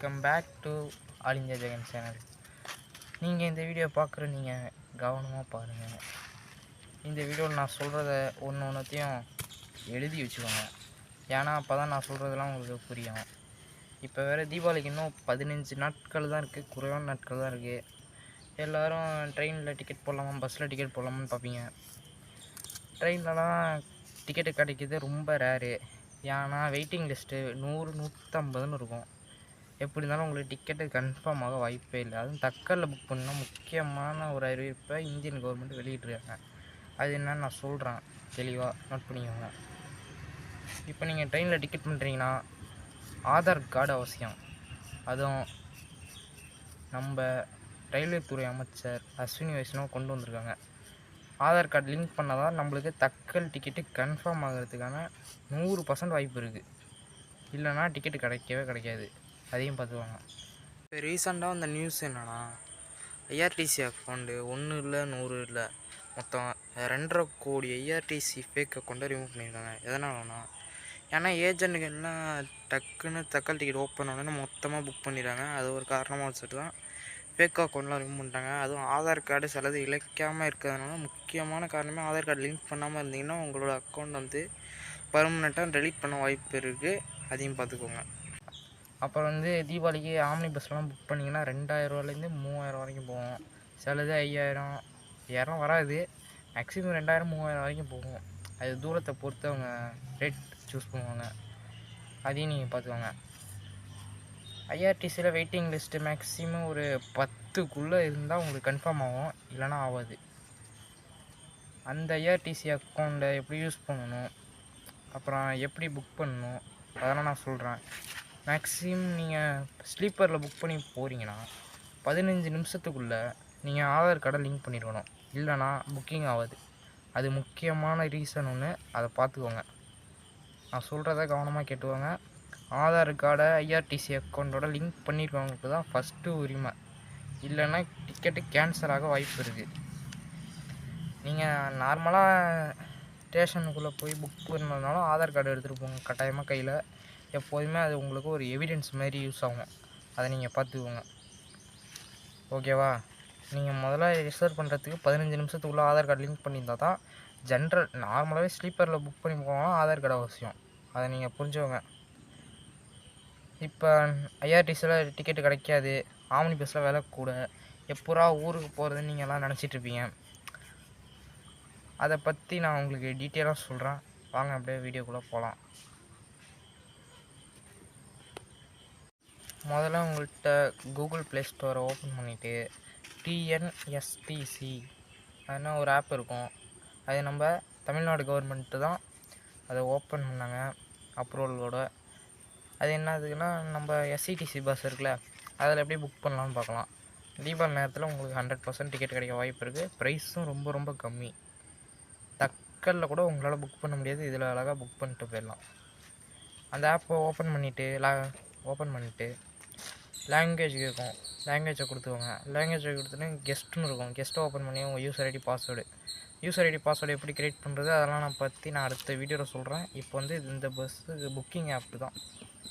Welcome back to all India Jagan channel. நீங்கள் இந்த video பார்க்குற நீங்கள் கவனமாக பாருங்கள். இந்த வீடியோவில் நான் சொல்கிறத ஒன்றுத்தையும் எழுதி வச்சுக்கோங்க. ஏன்னா அப்போ தான் நான் சொல்கிறதெல்லாம் உங்களுக்கு புரியும். இப்போ வேறு தீபாவளிக்கு இன்னும் 15 நாட்கள் தான் இருக்குது, குறைவான நாட்கள் தான் இருக்குது. எல்லோரும் ட்ரெயினில் டிக்கெட் போடலாமா பஸ்ஸில் டிக்கெட் போடலாமான்னு பார்ப்பீங்க. ட்ரெயின்லலாம் டிக்கெட்டு கிடைக்கிது ரொம்ப ரேரு. ஏன்னா வெயிட்டிங் லிஸ்ட்டு 100-150ன்னு இருக்கும். எப்படி இருந்தாலும் உங்களுக்கு டிக்கெட்டு கன்ஃபார்ம் ஆக வாய்ப்பே இல்லை. அதுவும் தக்கலில் புக் பண்ணால் முக்கியமான ஒரு அறிவிப்பை இந்தியன் கவர்மெண்ட் வெளியிட்ருக்காங்க. அது என்னன்னு நான் சொல்கிறேன், தெளிவாக நோட் பண்ணிக்கோங்க. இப்போ நீங்கள் ட்ரெயினில் டிக்கெட் பண்ணுறீங்கன்னா ஆதார் கார்டு அவசியம். அதுவும் நம்ம ரயில்வே துறை அமைச்சர் அஸ்வினி வைஷ்ணவ் கொண்டு வந்திருக்காங்க. ஆதார் கார்டு லிங்க் பண்ணால் தான் நம்மளுக்கு தக்கல் டிக்கெட்டு கன்ஃபார்ம் ஆகிறதுக்கான 100% வாய்ப்பு இருக்குது. இல்லைனா டிக்கெட்டு கிடைக்காது. அதையும் பார்த்துவாங்க. இப்போ ரீசெண்டாக வந்த நியூஸ் என்னென்னா, ஐஆர்டிசி அக்கௌண்ட்டு 1 இல்லை 100 இல்லை மொத்தம் 2.5 கோடி ஐஆர்டிசி ஃபேக் அக்கௌண்ட்டை ரிமூவ் பண்ணியிருக்காங்க. எதனாலனா, ஏன்னா ஏஜென்ட்டுகள்லாம் டக்குன்னு தக்கல் டிக்கெட் ஓப்பன் ஆனோன்னு மொத்தமாக புக் பண்ணிடுறாங்க. அது ஒரு காரணமாக வச்சுட்டு தான் ஃபேக் அக்கௌண்ட்லாம் ரிமூவ் பண்ணிட்டாங்க. அதுவும் ஆதார் கார்டு சிலது இழைக்காமல் இருக்கிறதுனால முக்கியமான காரணமே ஆதார் கார்டு லிங்க் பண்ணாமல் இருந்தீங்கன்னா உங்களோட அக்கௌண்ட் வந்து பர்மனெண்ட்டாக டெலீட் பண்ண வாய்ப்பு இருக்குது. அதையும் பார்த்துக்கோங்க. அப்புறம் வந்து தீபாவளிக்கு ஆம்னி பஸ்லாம் புக் பண்ணிங்கன்னா 2000 3000 வரைக்கும் போகும். சிலது 5000 வராது, மேக்ஸிமம் 2000-3000 வரைக்கும் போகும். அது தூரத்தை பொறுத்து அவங்க ரேட் சூஸ் பண்ணுவாங்க. அதையும் நீங்கள் பார்த்துக்கோங்க. ஐஆர்டிசியில் வெயிட்டிங் லிஸ்ட்டு மேக்ஸிமம் ஒரு 10க்குள்ளே இருந்தால் உங்களுக்கு கன்ஃபார்ம் ஆகும், இல்லைனா ஆகாது. அந்த ஐஆர்டிசி அக்கௌண்ட்டை எப்படி யூஸ் பண்ணணும், அப்புறம் எப்படி புக் பண்ணணும் அதெல்லாம் நான் சொல்கிறேன். மேக்ஸிமம் நீங்கள் ஸ்லீப்பரில் புக் பண்ணி போகிறீங்கன்னா 15 நிமிஷத்துக்குள்ளே நீங்கள் ஆதார் கார்டை லிங்க் பண்ணியிருக்கணும், இல்லைனா புக்கிங் ஆகாது. அது முக்கியமான ரீசன் ஒன்று, அதை பார்த்துக்கோங்க. நான் சொல்கிறத கவனமாக கேட்டுக்கோங்க. ஆதார் கார்டை ஐஆர்டிசி அக்கௌண்ட்டோட லிங்க் பண்ணியிருக்கவங்களுக்கு தான் ஃபஸ்ட்டு உரிமை, இல்லைன்னா டிக்கெட்டு கேன்சல் ஆக வாய்ப்பு இருக்குது. நீங்கள் நார்மலாக ஸ்டேஷனுக்குள்ளே போய் புக் பண்ணதுனாலும் ஆதார் கார்டு எடுத்துகிட்டு போங்க கட்டாயமாக கையில். எப்போதுமே அது உங்களுக்கு ஒரு எவிடன்ஸ் மாதிரி யூஸ் ஆகும். அதை நீங்கள் பார்த்துக்கோங்க, ஓகேவா? நீங்கள் முதல்ல ரிசர்வ் பண்ணுறதுக்கு 15 நிமிஷத்துக்குள்ளே ஆதார் கார்டு லிங்க் பண்ணியிருந்தால் தான் ஜென்ரல் நார்மலாகவே ஸ்லீப்பரில் புக் பண்ணி போகலாம் ஆதார் கார்டு அவசியம். அதை நீங்கள் புரிஞ்சுக்கோங்க. இப்போ ஐஆர்டிசியில் டிக்கெட்டு கிடைக்காது, ஆம்னி பஸ்ஸில் விலை கூட, எப்போரா ஊருக்கு போகிறதுன்னு நீங்கள்லாம் நினச்சிட்ருப்பீங்க. அதை பற்றி நான் உங்களுக்கு டீட்டெயிலாக சொல்கிறேன். வாங்க அப்படியே வீடியோக்குள்ளே போகலாம். முதல்ல உங்கள்கிட்ட கூகுள் ப்ளே ஸ்டோரை ஓப்பன் பண்ணிவிட்டு டிஎன்எஸ்டிசி அதுனா ஒரு ஆப் இருக்கும். அது நம்ம தமிழ்நாடு கவர்மெண்ட்டு தான் அதை ஓப்பன் பண்ணாங்க அப்ரூவலோட. அது என்னதுன்னா, நம்ம எஸ்சிடிசி பஸ் இருக்குல்ல, அதில் எப்படி புக் பண்ணலான்னு பார்க்கலாம். தீபாவளி நேரத்தில் உங்களுக்கு 100% டிக்கெட் கிடைக்க வாய்ப்பு இருக்குது. ப்ரைஸும் ரொம்ப ரொம்ப கம்மி. தக்கலில் கூட உங்களால் புக் பண்ண முடியாது, இதில் அழகாக புக் பண்ணிட்டு போயிடலாம். அந்த ஆப்பை ஓப்பன் பண்ணிவிட்டு லாங்குவேஜ் கேட்கும், லாங்குவேஜை கொடுத்துக்கோங்க. லாங்குவேஜை கொடுத்துட்டு கெஸ்ட்டுன்னு இருக்கும், கெஸ்ட்டை ஓப்பன் பண்ணி உங்கள் யூசர் ஐடி பாஸ்வேர்டு எப்படி க்ரியேட் பண்ணுறது அதெல்லாம் நான் அடுத்த வீடியோவில் சொல்கிறேன். இப்போ வந்து இந்த பஸ்ஸுக்கு புக்கிங் ஆப் தான்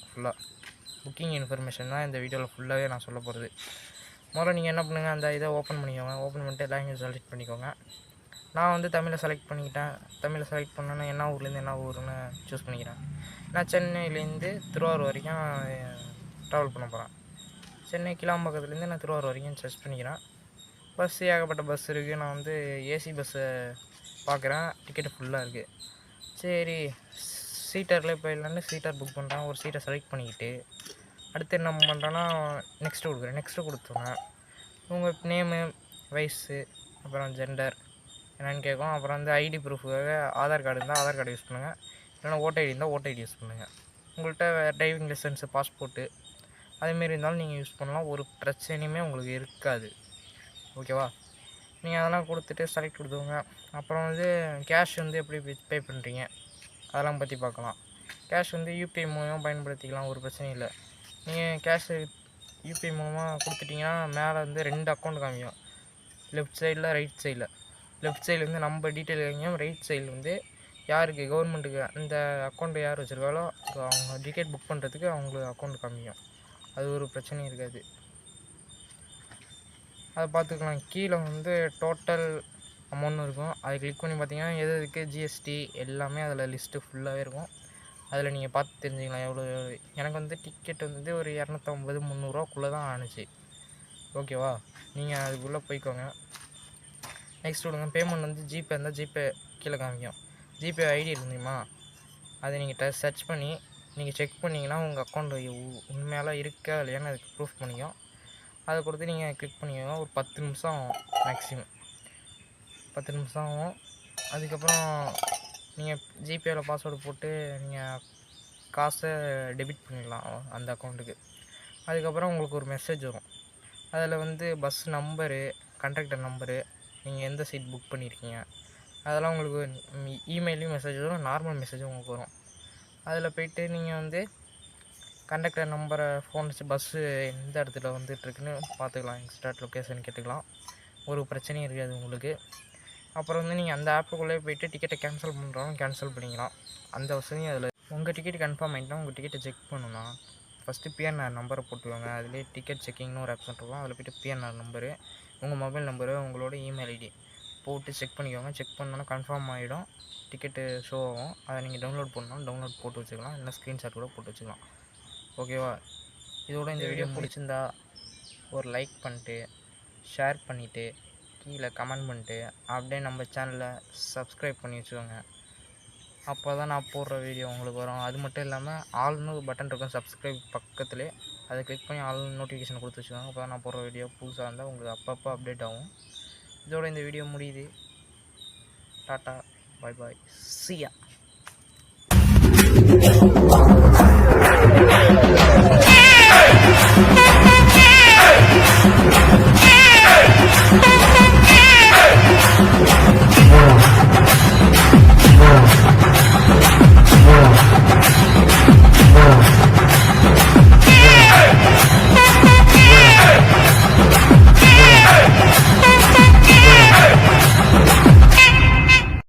ஃபுல்லாக, புக்கிங் இன்ஃபர்மேஷன் தான் இந்த வீடியோவில் ஃபுல்லாகவே நான் சொல்ல போகிறது. முதல்ல நீங்கள் என்ன பண்ணுங்கள், அந்த இதை ஓப்பன் பண்ணிக்கோங்க. ஓப்பன் பண்ணிட்டு லாங்குவேஜ் செலக்ட் பண்ணிக்கோங்க. நான் வந்து தமிழை செலக்ட் பண்ணிக்கிட்டேன். தமிழை செலக்ட் பண்ணோன்னா என்ன ஊர்லேருந்து என்ன ஊருன்னு சூஸ் பண்ணிக்கிறேன். நான் சென்னையிலேருந்து திருவாரூர் வரைக்கும் ட்ராவல் பண்ண போகிறேன். சென்னை கிளாம்பாக்கத்துலேருந்து நான் திருவாரூர் வரைக்கும் சர்ச் பண்ணிக்கிறேன். பஸ்ஸு ஏகப்பட்ட பஸ் இருக்குது. நான் வந்து ஏசி பஸ்ஸை பார்க்குறேன், டிக்கெட்டு ஃபுல்லாக இருக்குது. சரி சீட்டரில் போயிடலான்னு சீட்டர் புக் பண்ணுறேன். ஒரு சீட்டை செலக்ட் பண்ணிக்கிட்டு அடுத்து என்ன பண்ணுறேன்னா நெக்ஸ்ட்டு கொடுத்துருங்க. உங்கள் நேமு, வயசு, அப்புறம் ஜெண்டர் என்னென்னு கேட்கும். அப்புறம் வந்து ஐடி ப்ரூஃபுக்காக ஆதார் கார்டு இருந்தால் ஆதார் கார்டு யூஸ் பண்ணுங்கள், இல்லைனா ஓடிஐடி இருந்தால் ஓடிஐடி யூஸ் பண்ணுங்கள். உங்கள்கிட்ட டிரைவிங் லைசன்ஸு, பாஸ்போர்ட்டு அதேமாரி இருந்தாலும் நீங்கள் யூஸ் பண்ணலாம், ஒரு பிரச்சனையுமே உங்களுக்கு இருக்காது, ஓகேவா? நீங்கள் அதெல்லாம் கொடுத்துட்டு செலக்ட் கொடுத்துக்கோங்க. அப்புறம் வந்து கேஷ் வந்து எப்படி பே பண்ணுறீங்க அதெல்லாம் பற்றி பார்க்கலாம். கேஷ் வந்து யூபிஐ மூலமாக பயன்படுத்திக்கலாம், ஒரு பிரச்சனையும் இல்லை. நீங்கள் கேஷு யூபிஐ மூலமாக கொடுத்துட்டிங்கன்னா மேலே வந்து 2 அக்கௌண்ட் காமிக்கும், லெஃப்ட் சைடில் ரைட் சைடில். லெஃப்ட் சைடில் வந்து நம்ம டீட்டெயில் காமிக்கும், ரைட் சைடில் வந்து யாருக்கு கவர்மெண்ட்டுக்கு அந்த அக்கௌண்ட்டு யார் வச்சுருக்காலோ அவங்க டிக்கெட் புக் பண்ணுறதுக்கு அவங்களுக்கு அக்கௌண்ட் காமிக்கும். அது ஒரு பிரச்சனையும் இருக்காது. அதை பார்த்துக்கலாம். கீழே வந்து டோட்டல் அமௌண்ட்னு இருக்கும். அதை கிளிக் பண்ணி பார்த்தீங்கன்னா எது எதுக்கு ஜிஎஸ்டி எல்லாமே அதில் லிஸ்ட்டு ஃபுல்லாகவே இருக்கும். அதில் நீங்கள் பார்த்து தெரிஞ்சுக்கலாம் எவ்வளோ. எனக்கு வந்து டிக்கெட் வந்து ஒரு 250 300 தான் ஆணுச்சு. ஓகேவா, நீங்கள் அதுக்குள்ளே போய்க்கோங்க. நெக்ஸ்ட் விடுங்க. பேமெண்ட் வந்து ஜிபே இருந்தால் ஜிபே கீழே காமிக்கும். ஜிபே ஐடி இருந்தீங்களா, அதை நீங்கள் சர்ச் பண்ணி நீங்கள் செக் பண்ணிங்கன்னா உங்கள் அக்கௌண்ட் உண்மையாலாம் இருக்கா இல்லையான்னு அதுக்கு ப்ரூஃப் பண்ணிக்கும். அதை கொடுத்து நீங்கள் கிளிக் பண்ணிக்கோங்க. ஒரு 10 நிமிஷம் ஆகும் மேக்ஸிமம். 10 நிமிஷம் ஆகும். அதுக்கப்புறம் நீங்கள் ஜிபேயில் பாஸ்வேர்டு போட்டு நீங்கள் காசை டெபிட் பண்ணிடலாம் அந்த அக்கௌண்ட்டுக்கு. அதுக்கப்புறம் உங்களுக்கு ஒரு மெசேஜ் வரும். அதில் வந்து பஸ் நம்பரு, கண்டக்டர் நம்பரு, நீங்கள் எந்த சீட் புக் பண்ணியிருக்கீங்க அதெல்லாம் உங்களுக்கு இமெயிலையும் மெசேஜ் வரும், நார்மல் மெசேஜும் உங்களுக்கு வரும். அதில் போய்ட்டு நீங்கள் வந்து கண்டக்டர் நம்பரை ஃபோன் வச்சு பஸ்ஸு எந்த இடத்துல வந்துட்டுருக்குன்னு பார்த்துக்கலாம். எக்ஸ்ட்ரா லொக்கேஷன் கேட்டுக்கலாம். ஒரு பிரச்சனையும் இருக்காது உங்களுக்கு. அப்புறம் வந்து நீங்கள் அந்த ஆப்புக்குள்ளே போய்ட்டு டிக்கெட்டை கேன்சல் பண்ணுறோம் கேன்சல் பண்ணிக்கலாம். அந்த வசதியும் அதில். உங்கள் டிக்கெட் கன்ஃபார்ம் ஆகிட்டா உங்கள் டிக்கெட்டை செக் பண்ணணும்னா ஃபஸ்ட்டு பிஎன்ஆர் நம்பரை போட்டுக்கோங்க. அதிலே டிக்கெட் செக்கிங்னு ஒரு ஆப்ஷன் இருக்கும். அதில் போய்ட்டு பிஎன்ஆர் நம்பரு, உங்கள் மொபைல் நம்பரு, உங்களோட இமெயில் ஐடி போட்டு செக் பண்ணிக்கோங்க. செக் பண்ணோன்னா கன்ஃபார்ம் ஆகிடும், டிக்கெட்டு ஷோ ஆகும். அதை நீங்கள் டவுன்லோட் பண்ணணும், டவுன்லோட் போட்டு வச்சுக்கலாம். இல்லை ஸ்க்ரீன்ஷாட் கூட போட்டு வச்சுக்கலாம். ஓகேவா, இதோட இந்த வீடியோ பிடிச்சிருந்தா ஒரு லைக் பண்ணிட்டு ஷேர் பண்ணிவிட்டு கீழே கமெண்ட் பண்ணிட்டு அப்படியே நம்ம சேனலை சப்ஸ்கிரைப் பண்ணி வச்சுக்கோங்க. அப்போ தான் நான் போடுற வீடியோ உங்களுக்கு வரும். அது மட்டும் இல்லாமல் ஆல்னு ஒரு பட்டன் இருக்கும் சப்ஸ்கிரைப் பக்கத்துலேயே, அதை கிளிக் பண்ணி ஆல் நோட்டிஃபிகேஷன் கொடுத்து வச்சுக்கோங்க. அப்போ தான் நான் போடுற வீடியோ புதுசாக இருந்தால் உங்களுக்கு அப்பப்போ அப்டேட் ஆகும். இதோட இந்த வீடியோ முடியுது. டாட்டா, பாய் பாய், see ya.